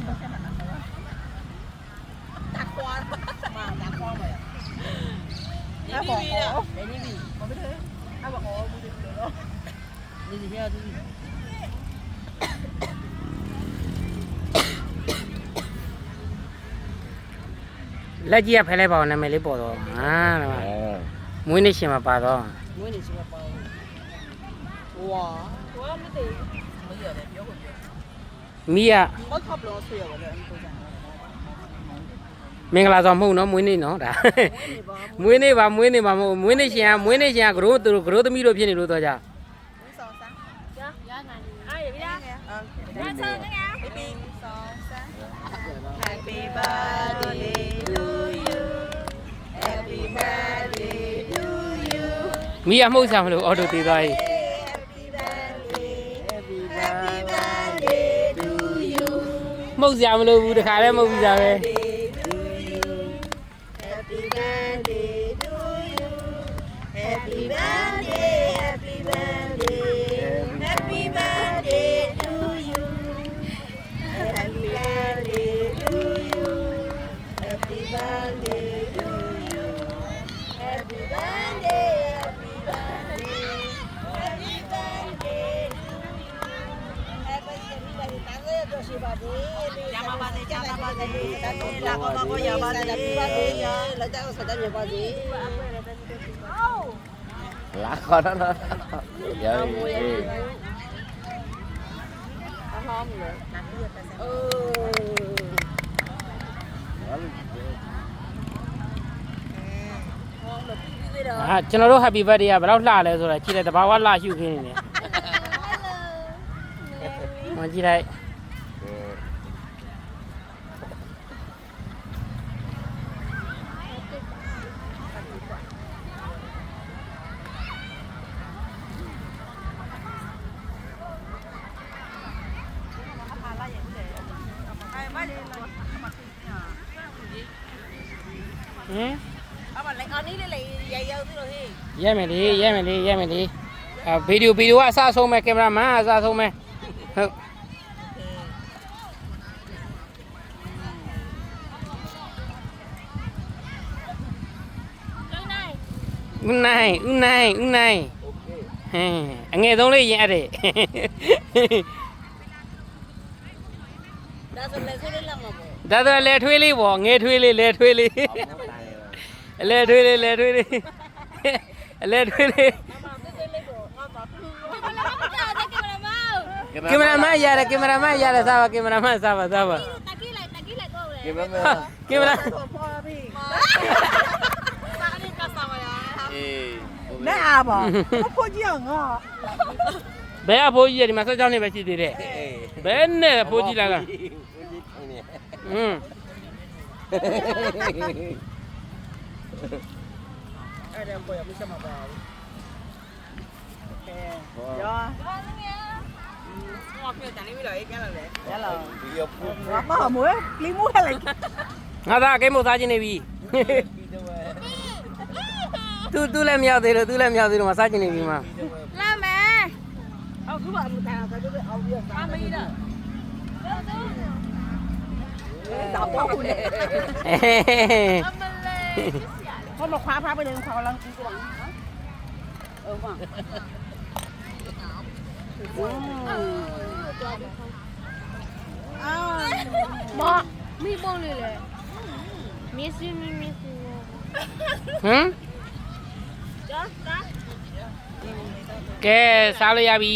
大花嘛，大花咪啊！你呢邊啊？你呢邊？我俾佢，啱話我冇隻腳咯。你哋睇下啲。လက်ကြီးကဖဲလိုက်ပါအောင်နာမည်လေးပေါ်တော့ဟာမွေးနေ့ရှင်မှာပါတော့မွေးနေ့ရှင်မှာပါဝါဝါမသိမရတယ်ပြောကုန်ပြောမီးက我差不多睡了我的မင်္ဂလာဆောင်မဟုတ်နော်မွေးနေ့နော်ဒါမွေးနေ့ပါမွေးနေ့ပါမဟုတ်မွေးနေ့ရှင်ကဂရိုးသမီးတို့ဖြစ်နေလို့တော့ကြHappy birthday to you Happy birthday to you မီးကမှုတ်ဆောင်မလို့အော်တိုတည်သွားပြီ Happy birthday to you မှုတ်စရာမလိုဘူးတခါတည်းမှုတ်ပြီးသားပဲ Happy birthday to you Happy birthday Happy birthday Happy birthday to you Happy birthday to you Happy birthday to you Happy birthday Happy birthday Happy birthday Chào ba đi, chào ba đi, là con ba có giờ ba đi, là cháu sẽ tới nhà ba đi. Lá con đó nó. Giờကျွန်တော်တို့ Happy Birthday ကဘယ်တော့လှလဲဆိုတာကြည့်လိုက်တဘာဝလှရှုခင်းနေတယ်မကြည့်လိုက်ဟင်ရဲမယ်လေဗီဒီယိုကအစဆုံးမဲ့ကင်မရာမန်အစဆုံးမဲ့ဟုတ်ဦးနိုင်ဟမ်အငယ်ဆုံးလေးရင်အဲ့တဲ့ဒါဆိုလေထွေးလေးပေါ့ငယ်ထွေးလေးလေထွေးလေးလေထွေးလေးလေထွေးလေးလေထွေးလေးကင်မရာမန်ရတယ်စားပါကင်မရာမန်စားပါကင်မရာနဲ့အားပါဖို့ကြီးအောင်ငါဘယ်အဖိုးကြီးရဒီမှာဆက်ကြောင်းနေပဲရှိသေးတယ်ဘယ်နဲ့အဖိုးကြီးလာကအဲ့ဒါပေါ်ရမရှိမှာပါရော我票等你回来，干了嘞？干了。我妈没，你没来。ငါသားကိမို့စားခြင်းနေပြီသူလည်းမရောက်သေးလို့မစားခြင်းနေပြီမှာလာမယ်။အခုမှမထိုင်တော့တော့အောင်ပြ။အမေးတော့။တောက်ပေါက်နေ။အမလေး။ဘာမခွာဖားไปเลยခွာလမ်းကူကွာ။ဘာမမိပုံးလေးလေမစ္စည်းဟမ်ကဲစားလို့ရပြီ